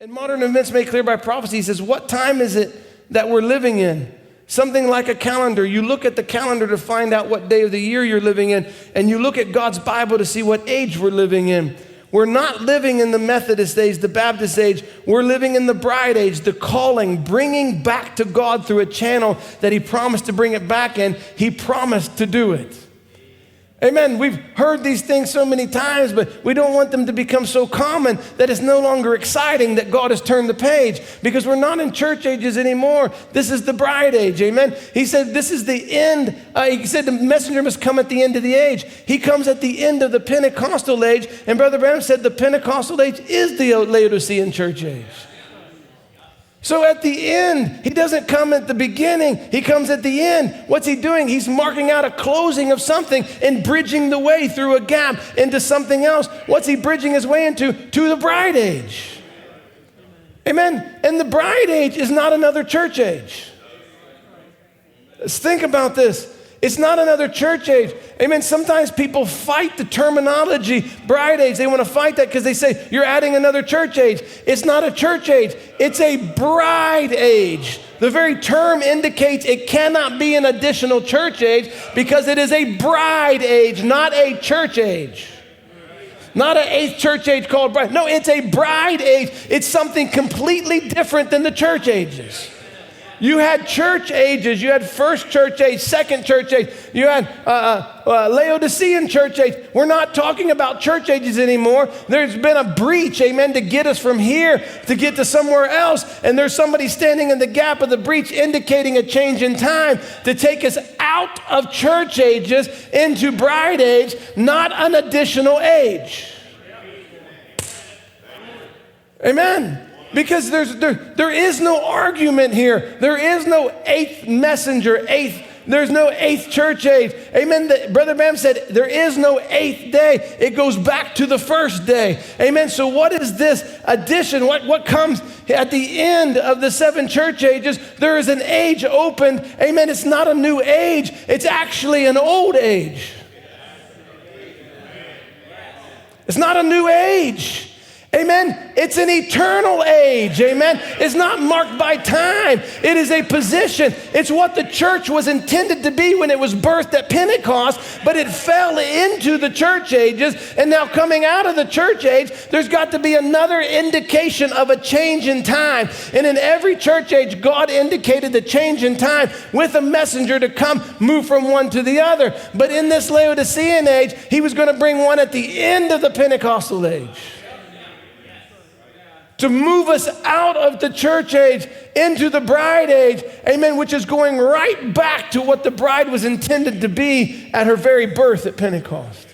And modern events made clear by prophecy, he says, what time is it that we're living in? Something like a calendar. You look at the calendar to find out what day of the year you're living in, and you look at God's Bible to see what age we're living in. We're not living in the Methodist age, the Baptist age. We're living in the bride age, the calling, bringing back to God through a channel that he promised to bring it back in. He promised to do it. Amen. We've heard these things so many times, but we don't want them to become so common that it's no longer exciting that God has turned the page, because we're not in church ages anymore. This is the bride age. Amen. He said this is the end. He said the messenger must come at the end of the age. He comes at the end of the Pentecostal age. And Brother Branham said the Pentecostal age is the Laodicean church age. So at the end, he doesn't come at the beginning, he comes at the end. What's he doing? He's marking out a closing of something and bridging the way through a gap into something else. What's he bridging his way into? To the bride age. Amen. And the bride age is not another church age. Let's think about this. It's not another church age. Amen. Sometimes people fight the terminology, bride age. They want to fight that because they say, you're adding another church age. It's not a church age. It's a bride age. The very term indicates it cannot be an additional church age because it is a bride age, not a church age. Not an eighth church age called bride. No, it's a bride age. It's something completely different than the church ages. You had church ages. You had first church age, second church age. You had Laodicean church age. We're not talking about church ages anymore. There's been a breach, amen, to get us from here to get to somewhere else. And there's somebody standing in the gap of the breach indicating a change in time to take us out of church ages into bride age, not an additional age. Amen. Because there is no argument here. There is no eighth messenger, there's no eighth church age. Amen. Brother Bam said there is no eighth day. It goes back to the first day. Amen. So what is this addition? What comes at the end of the 7 church ages? There is an age opened. Amen. It's not a new age. It's actually an old age. It's not a new age. Amen. It's an eternal age. Amen. It's not marked by time. It is a position. It's what the church was intended to be when it was birthed at Pentecost, but it fell into the church ages. And now coming out of the church age, there's got to be another indication of a change in time. And in every church age, God indicated the change in time with a messenger to come move from one to the other. But in this Laodicean age, he was going to bring one at the end of the Pentecostal age, to move us out of the church age into the bride age, amen, which is going right back to what the bride was intended to be at her very birth at Pentecost.